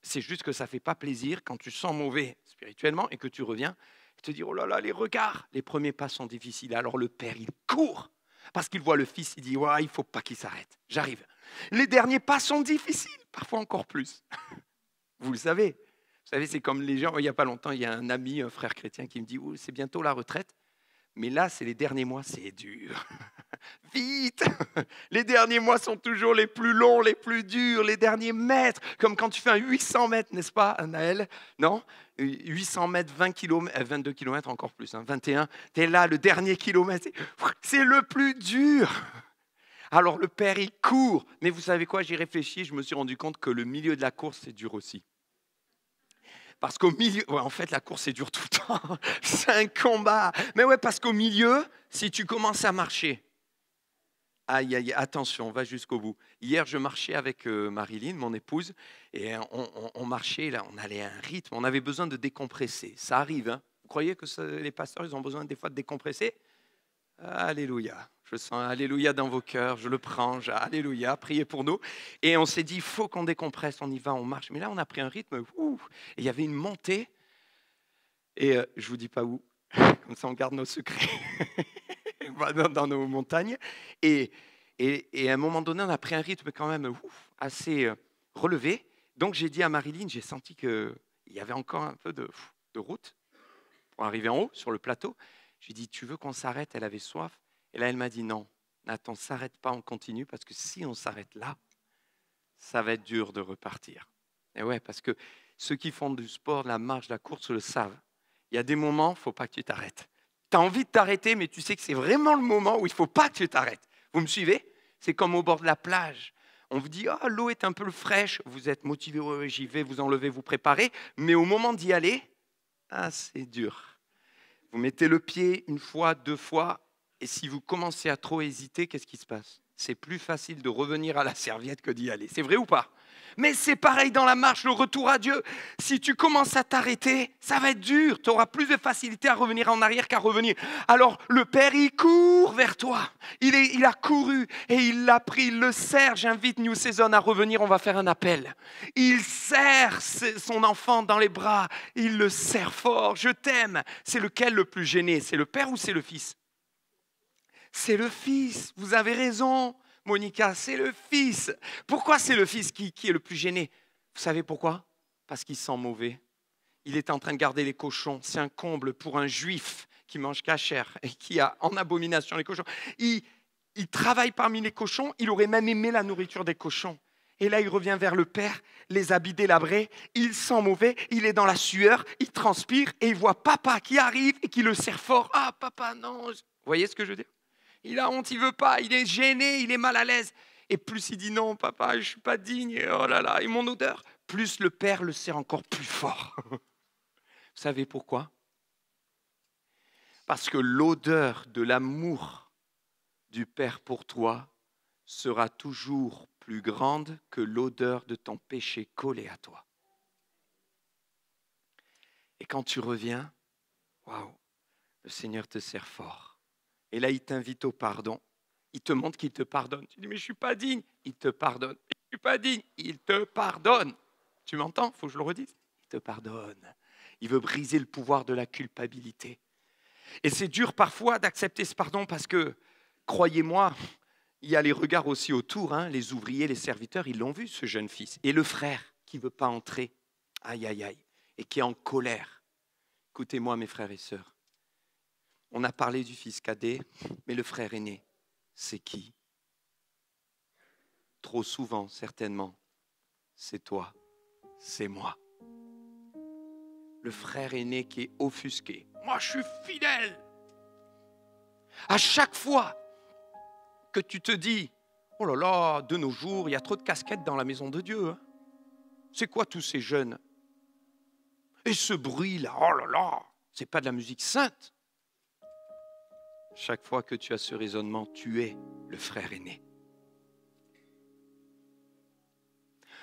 C'est juste que ça ne fait pas plaisir quand tu sens mauvais spirituellement et que tu reviens et te dis, oh là là, les regards, les premiers pas sont difficiles. Alors le Père, il court, parce qu'il voit le Fils, il dit, ouais, il ne faut pas qu'il s'arrête, j'arrive. Les derniers pas sont difficiles, parfois encore plus. Vous le savez. Vous savez, c'est comme les gens, il n'y a pas longtemps, il y a un ami, un frère chrétien qui me dit, oh, c'est bientôt la retraite. Mais là, c'est les derniers mois, c'est dur. Vite! Les derniers mois sont toujours les plus longs, les plus durs, les derniers mètres. Comme quand tu fais un 800 mètres, n'est-ce pas, Naël? Non? 800 mètres, 20 km, 22 km encore plus, 21. Tu es là, le dernier kilomètre. C'est le plus dur. Alors le père, il court. Mais vous savez quoi? J'y réfléchis, je me suis rendu compte que le milieu de la course, c'est dur aussi. Parce qu'au milieu, ouais, en fait, la course, c'est dur tout le temps. C'est un combat. Mais ouais, parce qu'au milieu, si tu commences à marcher, aïe, aïe, attention, on va jusqu'au bout. Hier, je marchais avec Marilyn, mon épouse, et on marchait, là, on allait à un rythme, on avait besoin de décompresser. Ça arrive, hein? Vous croyez que les pasteurs, ils ont besoin des fois de décompresser? Alléluia. Je sens Alléluia dans vos cœurs, je le prends, Alléluia, priez pour nous. Et on s'est dit, il faut qu'on décompresse, on y va, on marche. Mais là, on a pris un rythme, et il y avait une montée, et je ne vous dis pas où, comme ça on garde nos secrets dans nos montagnes. Et à un moment donné, on a pris un rythme quand même assez relevé. Donc j'ai dit à Marilyn, j'ai senti qu'il y avait encore un peu de route pour arriver en haut, sur le plateau. J'ai dit, tu veux qu'on s'arrête? Elle avait soif. Et là, elle m'a dit, non, Nathan, s'arrête pas, on continue, parce que si on s'arrête là, ça va être dur de repartir. Et ouais, parce que ceux qui font du sport, de la marche, de la course, le savent. Il y a des moments, il ne faut pas que tu t'arrêtes. Tu as envie de t'arrêter, mais tu sais que c'est vraiment le moment où il ne faut pas que tu t'arrêtes. Vous me suivez? C'est comme au bord de la plage. On vous dit, ah, l'eau est un peu fraîche, vous êtes motivé, j'y vais, vous enlevez, vous préparez, mais au moment d'y aller, c'est dur. Vous mettez le pied une fois, 2 fois, et si vous commencez à trop hésiter, qu'est-ce qui se passe? C'est plus facile de revenir à la serviette que d'y aller. C'est vrai ou pas? Mais c'est pareil dans la marche, le retour à Dieu. Si tu commences à t'arrêter, ça va être dur. Tu auras plus de facilité à revenir en arrière qu'à revenir. Alors le Père, il court vers toi. Il a couru et il l'a pris, il le serre. J'invite New Season à revenir, on va faire un appel. Il serre son enfant dans les bras. Il le serre fort. Je t'aime. C'est lequel le plus gêné? C'est le Père ou c'est le Fils? C'est le Fils. Vous avez raison. Monica, c'est le Fils. Pourquoi c'est le Fils qui est le plus gêné? Vous savez pourquoi? Parce qu'il sent mauvais. Il est en train de garder les cochons. C'est un comble pour un juif qui mange cachère et qui a en abomination les cochons. Il travaille parmi les cochons. Il aurait même aimé la nourriture des cochons. Et là, il revient vers le Père, les habits délabrés. Il sent mauvais. Il est dans la sueur. Il transpire et il voit papa qui arrive et qui le serre fort. Ah, papa, non. Vous voyez ce que je veux dire? Il a honte, il ne veut pas, il est gêné, il est mal à l'aise. Et plus il dit non, papa, je ne suis pas digne, oh là là, et mon odeur, plus le Père le serre encore plus fort. Vous savez pourquoi? Parce que l'odeur de l'amour du Père pour toi sera toujours plus grande que l'odeur de ton péché collé à toi. Et quand tu reviens, waouh, le Seigneur te serre fort. Et là, il t'invite au pardon. Il te montre qu'il te pardonne. Tu dis, mais je ne suis pas digne. Il te pardonne. Je ne suis pas digne. Il te pardonne. Tu m'entends? Il faut que je le redise. Il te pardonne. Il veut briser le pouvoir de la culpabilité. Et c'est dur parfois d'accepter ce pardon parce que, croyez-moi, il y a les regards aussi autour. Les ouvriers, les serviteurs, ils l'ont vu, ce jeune fils. Et le frère qui ne veut pas entrer. Aïe, aïe, aïe. Et qui est en colère. Écoutez-moi, mes frères et sœurs. On a parlé du fils cadet, mais le frère aîné, c'est qui? Trop souvent, certainement, c'est toi, c'est moi. Le frère aîné qui est offusqué. Moi, je suis fidèle. À chaque fois que tu te dis, oh là là, de nos jours, il y a trop de casquettes dans la maison de Dieu. C'est quoi tous ces jeunes? Et ce bruit-là, oh là là, c'est pas de la musique sainte. Chaque fois que tu as ce raisonnement, tu es le frère aîné.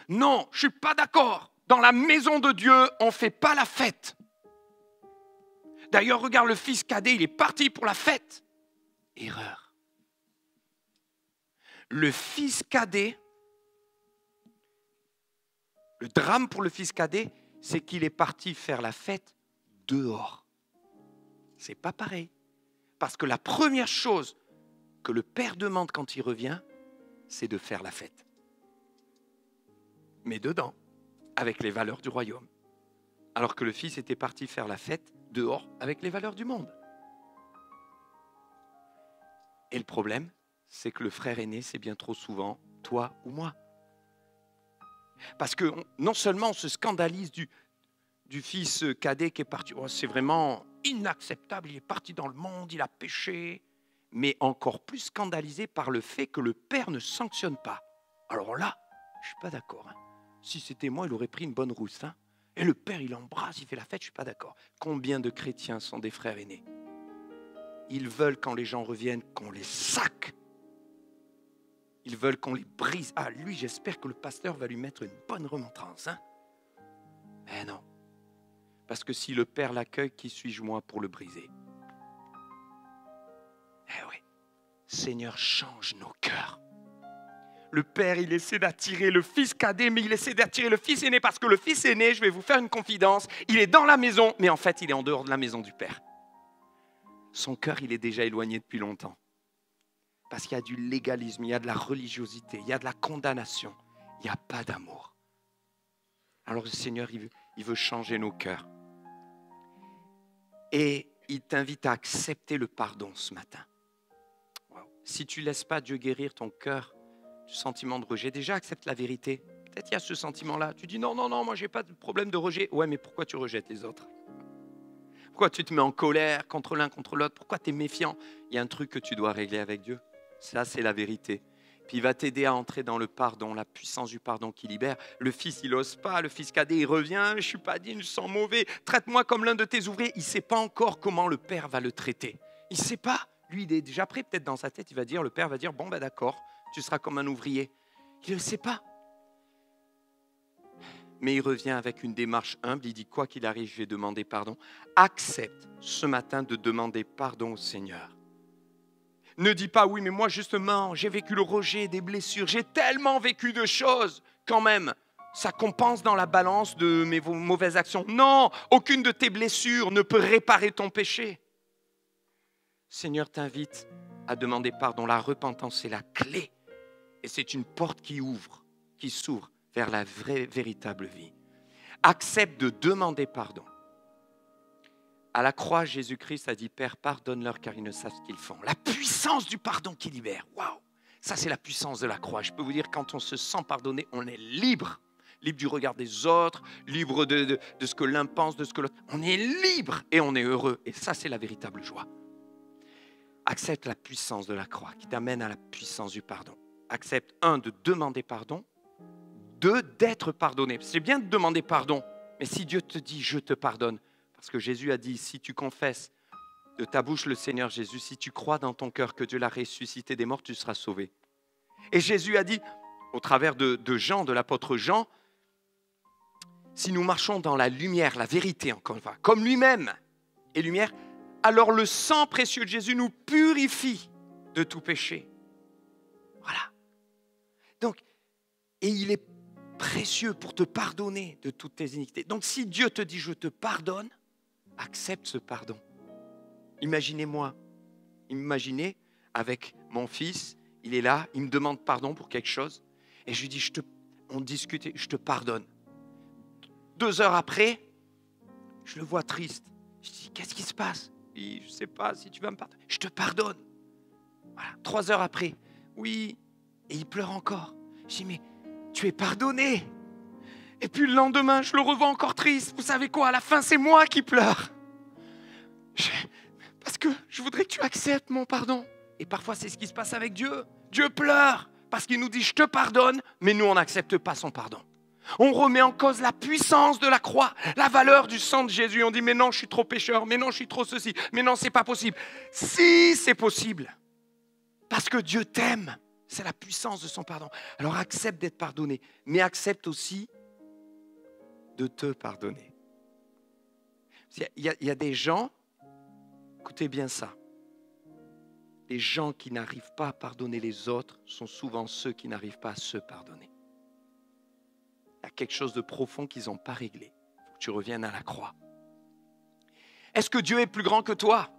Non, je ne suis pas d'accord. Dans la maison de Dieu, on ne fait pas la fête. D'ailleurs, regarde le fils cadet, il est parti pour la fête. Erreur. Le fils cadet, le drame pour le fils cadet, c'est qu'il est parti faire la fête dehors. C'est pas pareil. Parce que la première chose que le Père demande quand il revient, c'est de faire la fête. Mais dedans, avec les valeurs du royaume. Alors que le Fils était parti faire la fête dehors avec les valeurs du monde. Et le problème, c'est que le frère aîné, c'est bien trop souvent toi ou moi. Parce que non seulement on se scandalise du fils cadet qui est parti, oh, c'est vraiment inacceptable, il est parti dans le monde, il a péché, mais encore plus scandalisé par le fait que le père ne sanctionne pas. Alors là, je ne suis pas d'accord. Hein. Si c'était moi, il aurait pris une bonne rousse. Hein. Et le père, il embrasse, il fait la fête, je ne suis pas d'accord. Combien de chrétiens sont des frères aînés? Ils veulent, quand les gens reviennent, qu'on les saque. Ils veulent qu'on les brise. Ah, lui, j'espère que le pasteur va lui mettre une bonne remontrance. Hein. Mais non. Parce que si le père l'accueille, qui suis-je moi pour le briser? Eh oui. Seigneur, change nos cœurs. Le père, il essaie d'attirer le fils cadet, mais il essaie d'attirer le fils aîné, parce que le fils aîné, je vais vous faire une confidence, il est dans la maison, mais en fait, il est en dehors de la maison du père. Son cœur, il est déjà éloigné depuis longtemps. Parce qu'il y a du légalisme, il y a de la religiosité, il y a de la condamnation, il n'y a pas d'amour. Alors le Seigneur, il veut changer nos cœurs. Et il t'invite à accepter le pardon ce matin. Wow. Si tu ne laisses pas Dieu guérir ton cœur du sentiment de rejet, déjà accepte la vérité. Peut-être il y a ce sentiment-là. Tu dis non, moi je n'ai pas de problème de rejet. Ouais, mais pourquoi tu rejettes les autres? Pourquoi tu te mets en colère contre l'un, contre l'autre? Pourquoi tu es méfiant? Il y a un truc que tu dois régler avec Dieu. Ça, c'est la vérité. Puis il va t'aider à entrer dans le pardon, la puissance du pardon qui libère. Le fils, il n'ose pas. Le fils cadet, il revient. Je ne suis pas digne, je sens mauvais. Traite-moi comme l'un de tes ouvriers. Il ne sait pas encore comment le père va le traiter. Il ne sait pas. Lui, il est déjà prêt. Peut-être dans sa tête, le père va dire, bon, ben d'accord, tu seras comme un ouvrier. Il ne le sait pas. Mais il revient avec une démarche humble. Il dit, quoi qu'il arrive, je vais demander pardon. Accepte ce matin de demander pardon au Seigneur. Ne dis pas, oui, mais moi, justement, j'ai vécu le rejet, des blessures. J'ai tellement vécu de choses, quand même. Ça compense dans la balance de mes mauvaises actions. Non, aucune de tes blessures ne peut réparer ton péché. Seigneur t'invite à demander pardon. La repentance, c'est la clé. Et c'est une porte qui s'ouvre vers la vraie, véritable vie. Accepte de demander pardon. À la croix, Jésus-Christ a dit, Père, pardonne-leur car ils ne savent ce qu'ils font. La puissance du pardon qui libère. Waouh! Ça, c'est la puissance de la croix. Je peux vous dire, quand on se sent pardonné, on est libre. Libre du regard des autres, libre de ce que l'un pense, de ce que l'autre. On est libre et on est heureux. Et ça, c'est la véritable joie. Accepte la puissance de la croix qui t'amène à la puissance du pardon. Accepte, 1, de demander pardon. 2, d'être pardonné. C'est bien de demander pardon, mais si Dieu te dit, je te pardonne, parce que Jésus a dit, si tu confesses de ta bouche le Seigneur Jésus, si tu crois dans ton cœur que Dieu l'a ressuscité des morts, tu seras sauvé. Et Jésus a dit, au travers de Jean, de l'apôtre Jean, si nous marchons dans la lumière, la vérité, encore une fois, comme lui-même est lumière, alors le sang précieux de Jésus nous purifie de tout péché. Voilà. Donc, et il est précieux pour te pardonner de toutes tes iniquités. Donc, si Dieu te dit, je te pardonne, accepte ce pardon. Imaginez avec mon fils, il est là, il me demande pardon pour quelque chose, et je lui dis, on discute, je te pardonne. 2 heures après, je le vois triste. Je dis, qu'est-ce qui se passe? Il dit, je ne sais pas si tu vas me pardonner. Je te pardonne. Voilà. 3 heures après, oui, et il pleure encore. Je dis, mais tu es pardonné. Et puis le lendemain, je le revois encore triste. Vous savez quoi? À la fin, c'est moi qui pleure. Parce que je voudrais que tu acceptes mon pardon. Et parfois, c'est ce qui se passe avec Dieu. Dieu pleure parce qu'il nous dit, je te pardonne, mais nous, on n'accepte pas son pardon. On remet en cause la puissance de la croix, la valeur du sang de Jésus. On dit, mais non, je suis trop pécheur, mais non, je suis trop ceci, mais non, c'est pas possible. Si, c'est possible. Parce que Dieu t'aime. C'est la puissance de son pardon. Alors accepte d'être pardonné, mais accepte aussi de te pardonner. Il y a des gens, écoutez bien ça, les gens qui n'arrivent pas à pardonner les autres sont souvent ceux qui n'arrivent pas à se pardonner. Il y a quelque chose de profond qu'ils n'ont pas réglé. Il faut que tu reviennes à la croix. Est-ce que Dieu est plus grand que toi?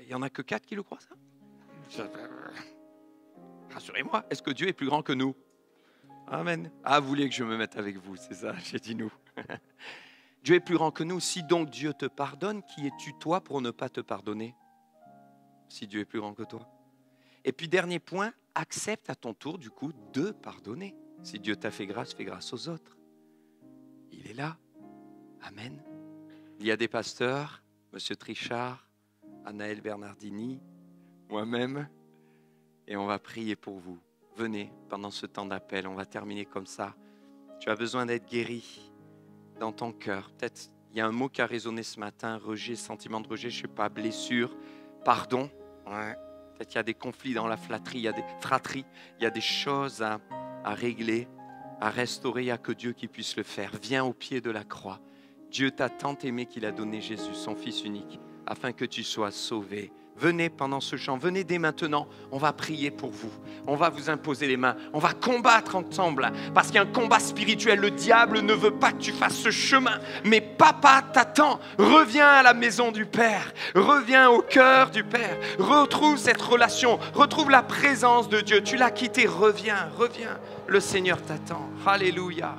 Il n'y en a que 4 qui le croient, ça? Rassurez-moi, est-ce que Dieu est plus grand que nous? Amen. Ah, vous voulez que je me mette avec vous, c'est ça, j'ai dit nous. Dieu est plus grand que nous. Si donc Dieu te pardonne, qui es-tu toi pour ne pas te pardonner? si Dieu est plus grand que toi. Et puis dernier point, accepte à ton tour du coup de pardonner. Si Dieu t'a fait grâce aux autres. Il est là. Amen. Il y a des pasteurs, M. Trichard, Anaël Bernardini, moi-même, et on va prier pour vous. Venez pendant ce temps d'appel, on va terminer comme ça. Tu as besoin d'être guéri dans ton cœur. Peut-être il y a un mot qui a résonné ce matin, rejet, sentiment de rejet, je ne sais pas, blessure, pardon. Ouais. Peut-être qu'il y a des conflits dans la fratrie, il y a des fratries, il y a des choses à régler, à restaurer, il n'y a que Dieu qui puisse le faire. Viens au pied de la croix. Dieu t'a tant aimé qu'il a donné Jésus, son Fils unique, afin que tu sois sauvé. Venez pendant ce chant, venez dès maintenant, on va prier pour vous, on va vous imposer les mains, on va combattre ensemble, parce qu'il y a un combat spirituel, le diable ne veut pas que tu fasses ce chemin, mais papa t'attend, reviens à la maison du Père, reviens au cœur du Père, retrouve cette relation, retrouve la présence de Dieu, tu l'as quitté, reviens, le Seigneur t'attend, alléluia.